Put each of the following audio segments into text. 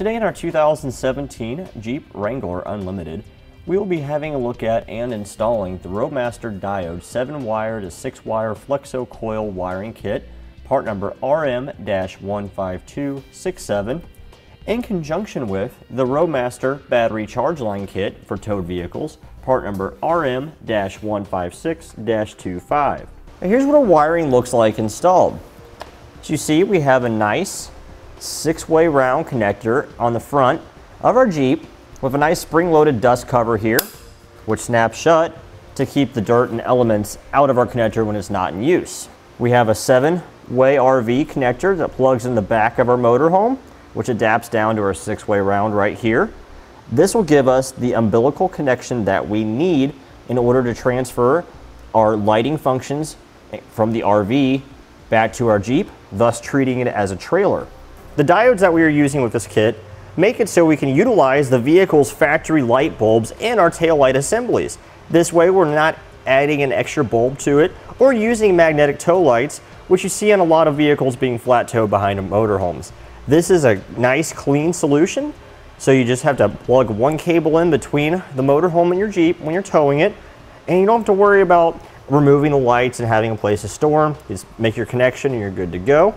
Today in our 2017 Jeep Wrangler Unlimited, we will be having a look at and installing the Roadmaster Diode 7-wire to 6-wire Flexo-Coil wiring kit, part number RM-15267, in conjunction with the Roadmaster battery charge line kit for towed vehicles, part number RM-156-25. Now here's what our wiring looks like installed. As you see, we have a nice 6-way round connector on the front of our Jeep with a nice spring-loaded dust cover here, which snaps shut to keep the dirt and elements out of our connector when it's not in use. We have a 7-way RV connector that plugs in the back of our motorhome, which adapts down to our 6-way round right here. This will give us the umbilical connection that we need in order to transfer our lighting functions from the RV back to our Jeep, thus treating it as a trailer. The diodes that we are using with this kit make it so we can utilize the vehicle's factory light bulbs in our taillight assemblies. This way we're not adding an extra bulb to it or using magnetic tow lights, which you see on a lot of vehicles being flat towed behind motorhomes. This is a nice clean solution, so you just have to plug one cable in between the motorhome and your Jeep when you're towing it, and you don't have to worry about removing the lights and having a place to store them. You just make your connection and you're good to go.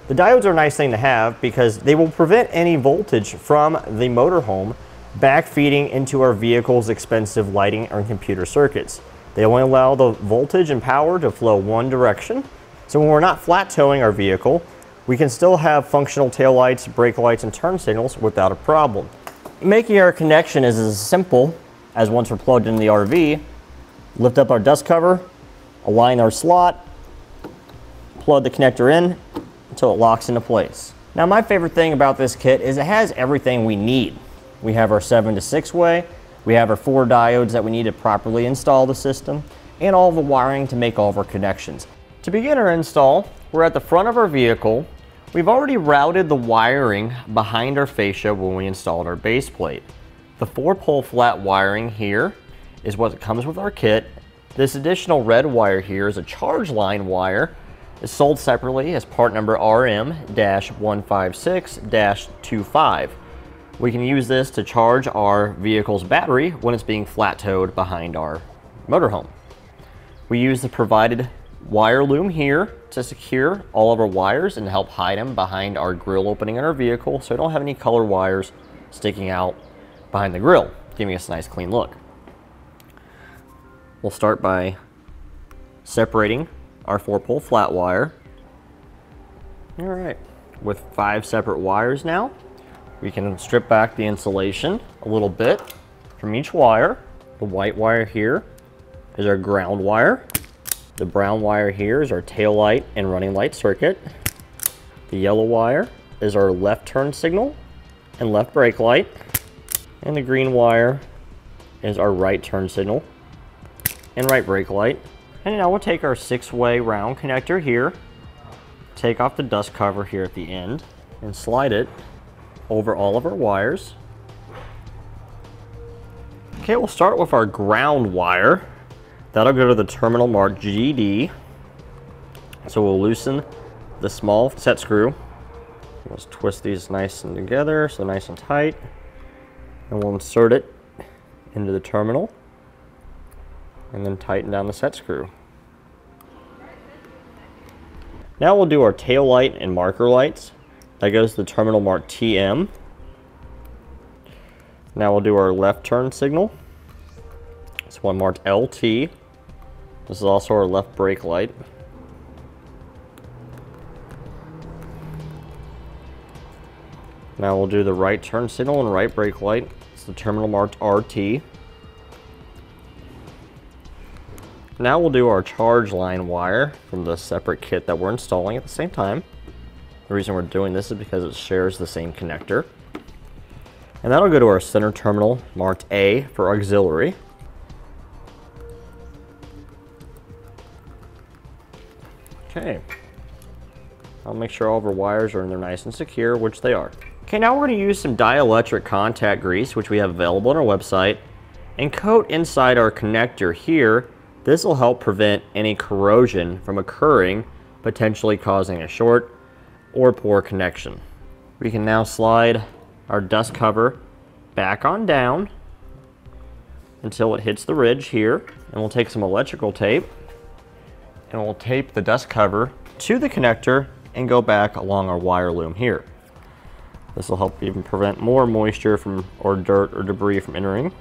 The diodes are a nice thing to have because they will prevent any voltage from the motorhome backfeeding into our vehicle's expensive lighting or computer circuits. They only allow the voltage and power to flow one direction. So when we're not flat towing our vehicle, we can still have functional taillights, brake lights, and turn signals without a problem. Making our connection is as simple as once we're plugged into the RV, lift up our dust cover, align our slot, plug the connector in until it locks into place. Now my favorite thing about this kit is it has everything we need. We have our 7 to 6-way, we have our 4 diodes that we need to properly install the system, and all the wiring to make all of our connections. To begin our install, we're at the front of our vehicle. We've already routed the wiring behind our fascia when we installed our base plate. The 4-pole flat wiring here is what comes with our kit. This additional red wire here is a charge line wire. It's sold separately as part number RM-156-25. We can use this to charge our vehicle's battery when it's being flat towed behind our motorhome. We use the provided wire loom here to secure all of our wires and help hide them behind our grill opening in our vehicle so we don't have any color wires sticking out behind the grill, giving us a nice clean look. We'll start by separating our 4-pole flat wire. All right, with 5 separate wires now, we can strip back the insulation a little bit from each wire. The white wire here is our ground wire. The brown wire here is our tail light and running light circuit. The yellow wire is our left turn signal and left brake light. And the green wire is our right turn signal and right brake light. And now we'll take our 6-way round connector here, take off the dust cover here at the end, and slide it over all of our wires. Okay, we'll start with our ground wire. That'll go to the terminal marked GD. So we'll loosen the small set screw. Let's twist these nice and together, so nice and tight. And we'll insert it into the terminal and then tighten down the set screw. Now we'll do our tail light and marker lights. That goes to the terminal marked TM. Now we'll do our left turn signal. This one marked LT. This is also our left brake light. Now we'll do the right turn signal and right brake light. It's the terminal marked RT. Now we'll do our charge line wire from the separate kit that we're installing at the same time. The reason we're doing this is because it shares the same connector. And that'll go to our center terminal marked A for auxiliary. Okay. I'll make sure all of our wires are in there nice and secure, which they are. Okay, now we're going to use some dielectric contact grease, which we have available on our website, and coat inside our connector here. This will help prevent any corrosion from occurring, potentially causing a short or poor connection. We can now slide our dust cover back on down until it hits the ridge here. And we'll take some electrical tape and we'll tape the dust cover to the connector and go back along our wire loom here. This will help even prevent more moisture or dirt or debris from entering. All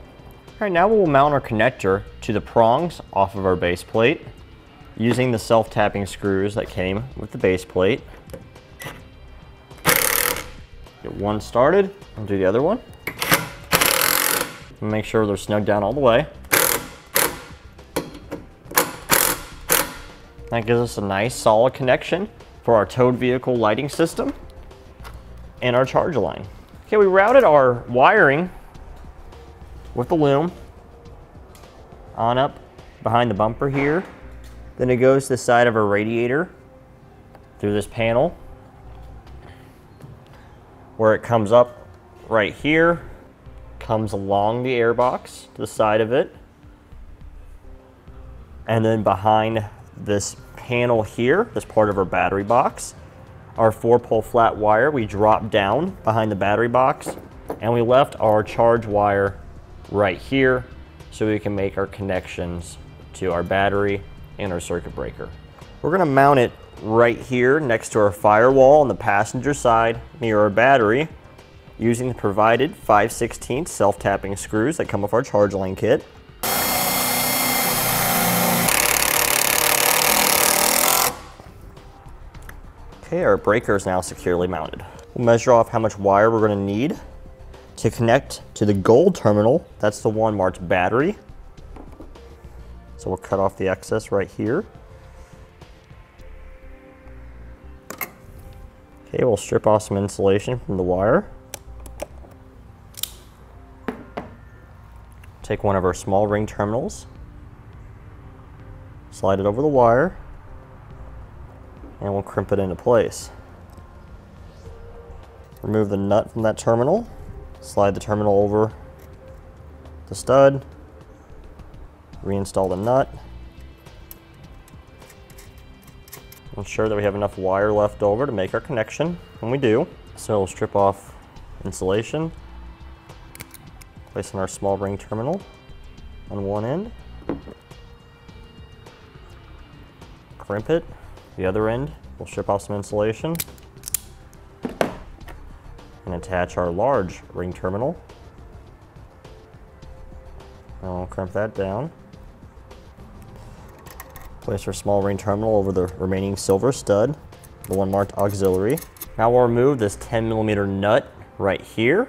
right, now we'll mount our connector to the prongs off of our base plate using the self-tapping screws that came with the base plate. Get one started, and do the other one. And make sure they're snug down all the way. That gives us a nice solid connection for our towed vehicle lighting system and our charge line. Okay, we routed our wiring with the loom on up behind the bumper here. Then it goes to the side of our radiator through this panel where it comes up right here, comes along the air box to the side of it, and then behind this panel here, this part of our battery box, our 4-pole flat wire we dropped down behind the battery box, and we left our charge wire right here so we can make our connections to our battery and our circuit breaker. We're gonna mount it right here next to our firewall on the passenger side near our battery using the provided 5/16 self-tapping screws that come with our charge line kit. Okay, our breaker is now securely mounted. We'll measure off how much wire we're gonna need to connect to the gold terminal. That's the one marked battery. So we'll cut off the excess right here. Okay, we'll strip off some insulation from the wire. Take one of our small ring terminals, slide it over the wire, and we'll crimp it into place. Remove the nut from that terminal, slide the terminal over the stud, reinstall the nut. Ensure that we have enough wire left over to make our connection, and we do. So we'll strip off insulation, place in our small ring terminal on one end, crimp it. The other end, we'll strip off some insulation and attach our large ring terminal. And we'll crimp that down. Place our small ring terminal over the remaining silver stud, the one marked auxiliary. Now we'll remove this 10mm nut right here.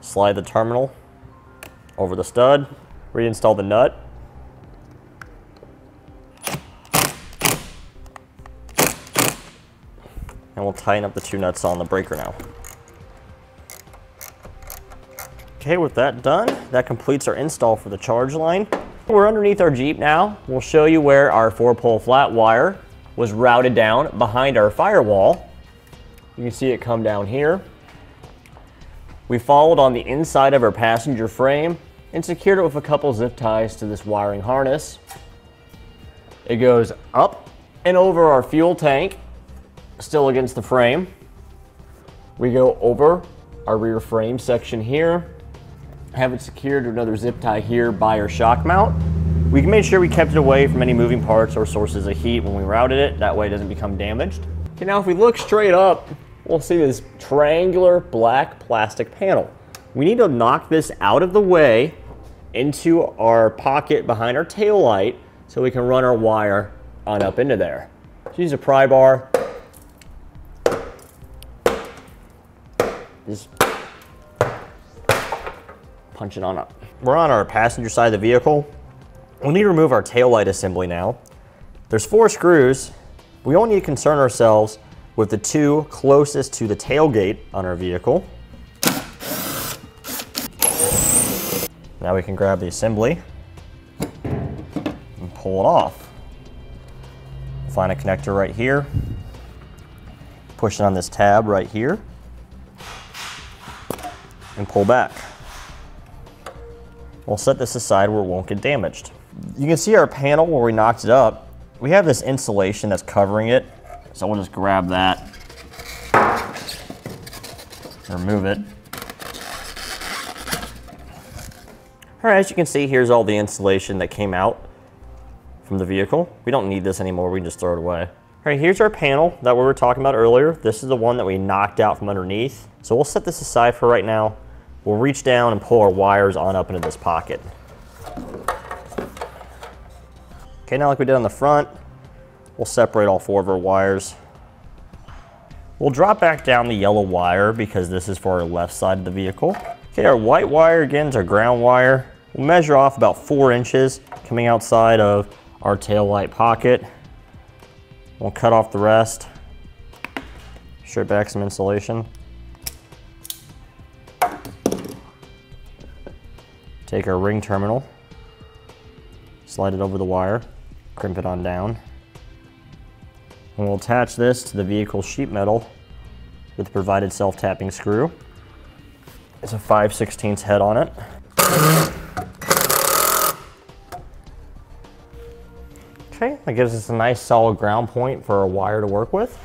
Slide the terminal over the stud, reinstall the nut. And we'll tighten up the two nuts on the breaker now. Okay, with that done, that completes our install for the charge line. We're underneath our Jeep now. We'll show you where our 4-pole flat wire was routed down behind our firewall. You can see it come down here. We followed on the inside of our passenger frame and secured it with a couple zip ties to this wiring harness. It goes up and over our fuel tank, still against the frame. We go over our rear frame section here, have it secured to another zip tie here by our shock mount. We made sure we kept it away from any moving parts or sources of heat when we routed it, that way it doesn't become damaged. Okay, now if we look straight up, we'll see this triangular black plastic panel. We need to knock this out of the way into our pocket behind our tail light so we can run our wire on up into there. So use a pry bar. Just punch it on up. We're on our passenger side of the vehicle. We need to remove our tail light assembly now. There's 4 screws. We only need to concern ourselves with the 2 closest to the tailgate on our vehicle. Now we can grab the assembly and pull it off. Find a connector right here. Push it on this tab right here and pull back. We'll set this aside where it won't get damaged. You can see our panel where we knocked it up. We have this insulation that's covering it, so we'll just grab that remove it. All right, as you can see, here's all the insulation that came out from the vehicle. We don't need this anymore, we can just throw it away. All right, here's our panel that we were talking about earlier. This is the one that we knocked out from underneath. So we'll set this aside for right now. We'll reach down and pull our wires on up into this pocket. Okay, now like we did on the front, we'll separate all 4 of our wires. We'll drop back down the yellow wire because this is for our left side of the vehicle. Okay, our white wire again is our ground wire. We'll measure off about 4 inches coming outside of our tail light pocket. We'll cut off the rest, strip back some insulation. Take our ring terminal, slide it over the wire, crimp it on down. And we'll attach this to the vehicle sheet metal with the provided self-tapping screw. It's a 5/16 head on it. Okay, that gives us a nice solid ground point for our wire to work with.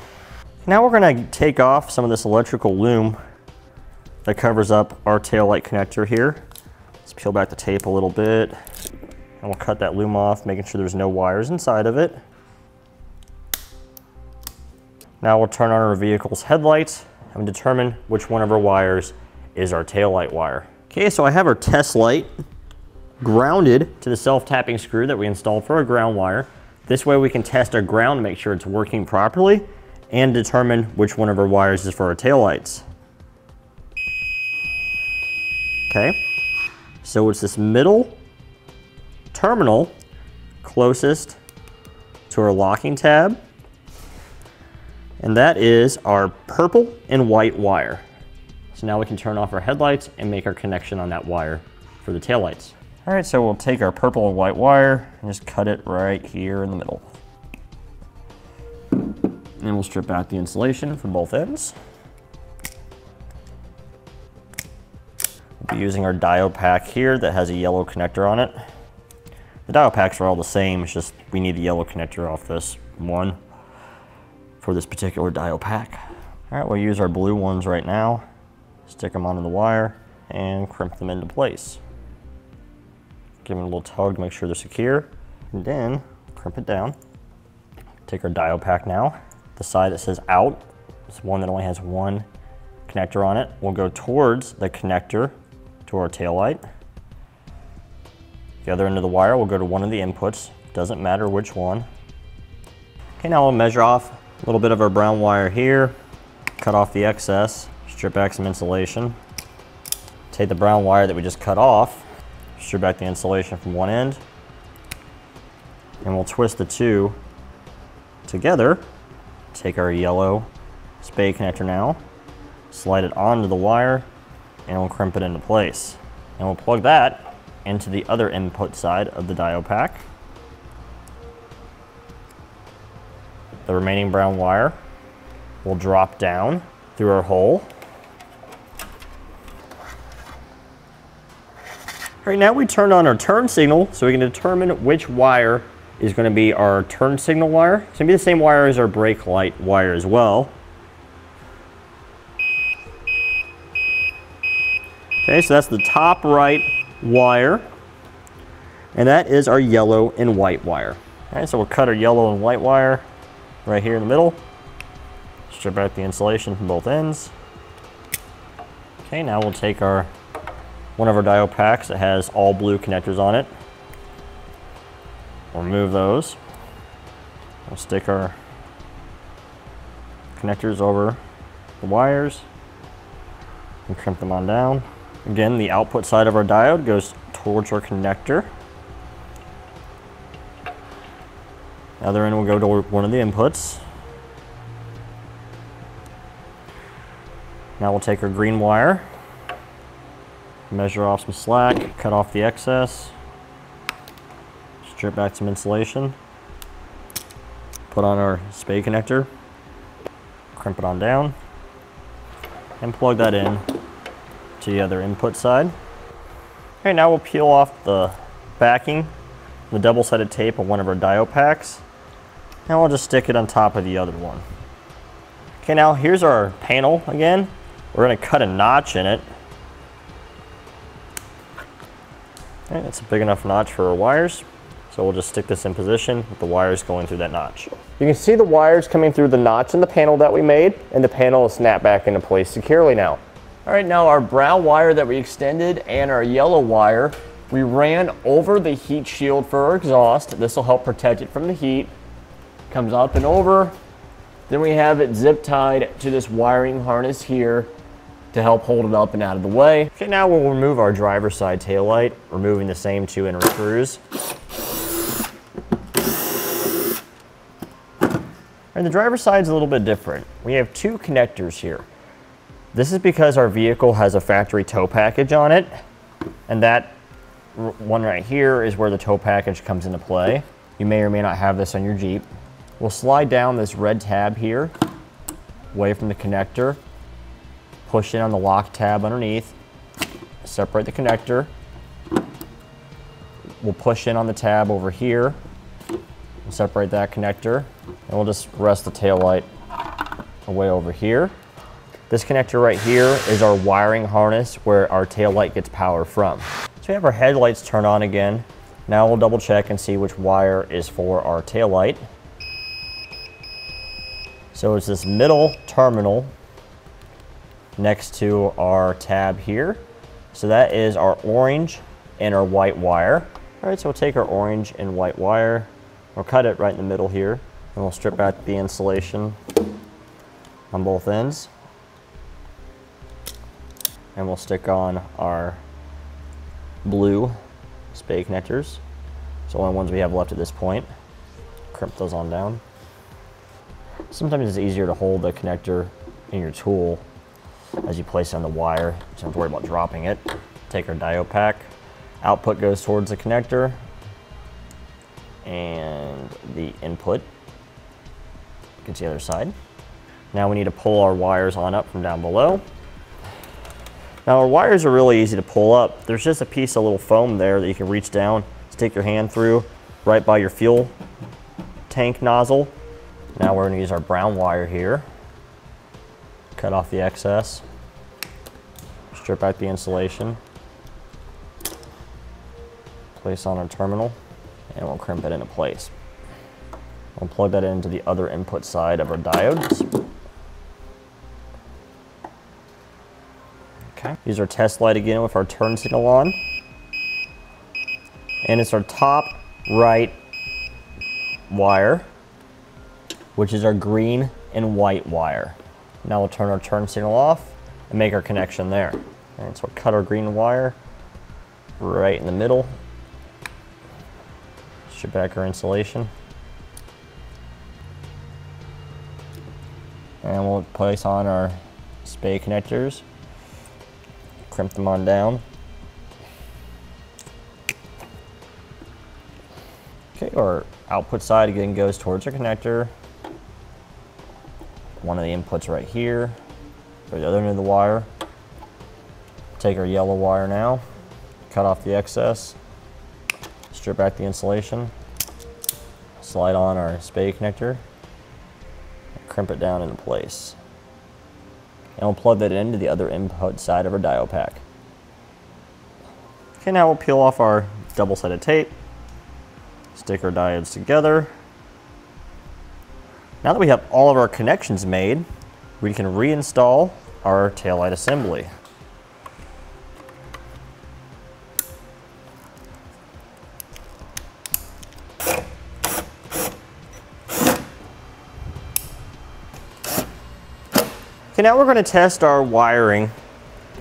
Now we're gonna take off some of this electrical loom that covers up our taillight connector here. Let's peel back the tape a little bit, and we'll cut that loom off, making sure there's no wires inside of it. Now we'll turn on our vehicle's headlights and determine which one of our wires is our taillight wire. Okay, so I have our test light grounded to the self-tapping screw that we installed for our ground wire. This way we can test our ground to make sure it's working properly and determine which one of our wires is for our taillights. Okay, so it's this middle terminal closest to our locking tab, and that is our purple and white wire. So now we can turn off our headlights and make our connection on that wire for the taillights. All right, so we'll take our purple and white wire and just cut it right here in the middle. And we'll strip out the insulation from both ends. We'll be using our diode pack here that has a yellow connector on it. The diode packs are all the same, it's just we need the yellow connector off this one for this particular diode pack. All right, we'll use our blue ones right now. Stick them onto the wire and crimp them into place. Give them a little tug to make sure they're secure, and then crimp it down. Take our diode pack now. The side that says out, it's one that only has one connector on it. We'll go towards the connector to our taillight. The other end of the wire will go to one of the inputs. Doesn't matter which one. Okay, now we'll measure off a little bit of our brown wire here, cut off the excess, strip back some insulation. Take the brown wire that we just cut off, strip back the insulation from one end, and we'll twist the two together. Take our yellow spade connector now, slide it onto the wire, and we'll crimp it into place. And we'll plug that into the other input side of the diode pack. The remaining brown wire will drop down through our hole. All right, now we turned on our turn signal so we can determine which wire is going to be our turn signal wire. It's going to be the same wire as our brake light wire as well. Okay, so that's the top right wire, and that is our yellow and white wire. All right, so we'll cut our yellow and white wire right here in the middle. Strip out the insulation from both ends. Okay, now we'll take one of our diode packs that has all blue connectors on it. We'll remove those. We'll stick our connectors over the wires and crimp them on down. Again, the output side of our diode goes towards our connector. The other end will go to one of the inputs. Now we'll take our green wire, measure off some slack, cut off the excess, strip back some insulation, put on our spade connector, crimp it on down, and plug that in to the other input side. Okay, now we'll peel off the backing, the double-sided tape on one of our diode packs, and we'll just stick it on top of the other one. Okay, now here's our panel again. We're going to cut a notch in it. Okay, that's a big enough notch for our wires. So we'll just stick this in position with the wires going through that notch. You can see the wires coming through the notch in the panel that we made, and the panel is snapped back into place securely now. All right, now our brown wire that we extended and our yellow wire, we ran over the heat shield for our exhaust. This will help protect it from the heat. Comes up and over. Then we have it zip tied to this wiring harness here to help hold it up and out of the way. Okay, now we'll remove our driver's side taillight, removing the same 2 inner screws. And the driver's side is a little bit different. We have 2 connectors here. This is because our vehicle has a factory tow package on it, and that one right here is where the tow package comes into play. You may or may not have this on your Jeep. We'll slide down this red tab here, away from the connector, push in on the lock tab underneath, separate the connector. We'll push in on the tab over here, and separate that connector, and we'll just rest the taillight away over here. This connector right here is our wiring harness where our taillight gets power from. So we have our headlights turned on again. Now we'll double check and see which wire is for our taillight. So it's this middle terminal next to our tab here. So that is our orange and our white wire. All right, so we'll take our orange and white wire, we'll cut it right in the middle here, and we'll strip out the insulation on both ends. And we'll stick on our blue Spade connectors. It's the only ones we have left at this point. Crimp those on down. Sometimes it's easier to hold the connector in your tool as you place it on the wire. You don't have to worry about dropping it. Take our diode pack. Output goes towards the connector, and the input gets the other side. Now we need to pull our wires on up from down below. Now our wires are really easy to pull up. There's just a piece of little foam there that you can reach down, stick your hand through right by your fuel tank nozzle. Now we're going to use our brown wire here. Cut off the excess. Strip out the insulation. Place on our terminal, and we'll crimp it into place. We'll plug that into the other input side of our diodes. Okay. Use our test light again with our turn signal on. And it's our top right wire, which is our green and white wire. Now we'll turn our turn signal off and make our connection there. And so we'll cut our green wire right in the middle. Strip back our insulation. And we'll place on our Spade connectors. Crimp them on down. Okay, our output side again goes towards our connector. One of the inputs right here, or the other end of the wire. Take our yellow wire now, cut off the excess, strip back the insulation, slide on our Spade connector, and crimp it down into place. And we'll plug that into the other input side of our diode pack. Okay, now we'll peel off our double-sided tape, stick our diodes together. Now that we have all of our connections made, we can reinstall our taillight assembly. Okay, now we're going to test our wiring.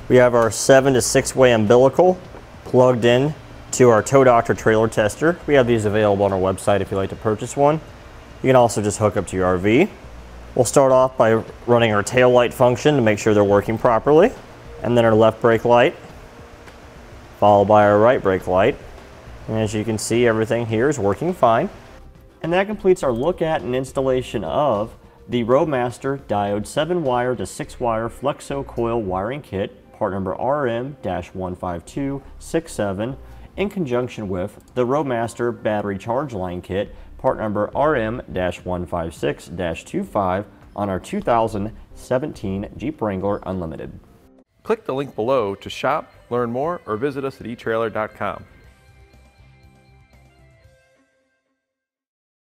We have our 7 to 6-way umbilical plugged in to our Tow Doctor trailer tester. We have these available on our website if you'd like to purchase one. You can also just hook up to your RV. We'll start off by running our tail light function to make sure they're working properly, and then our left brake light, followed by our right brake light. And as you can see, everything here is working fine. And that completes our look at and installation of the Roadmaster Diode 7-wire to 6-wire Flexo-Coil wiring kit, part number RM-15267, in conjunction with the Roadmaster battery charge line kit, part number RM-156-25, on our 2000 2017 Jeep Wrangler Unlimited. Click the link below to shop, learn more, or visit us at eTrailer.com.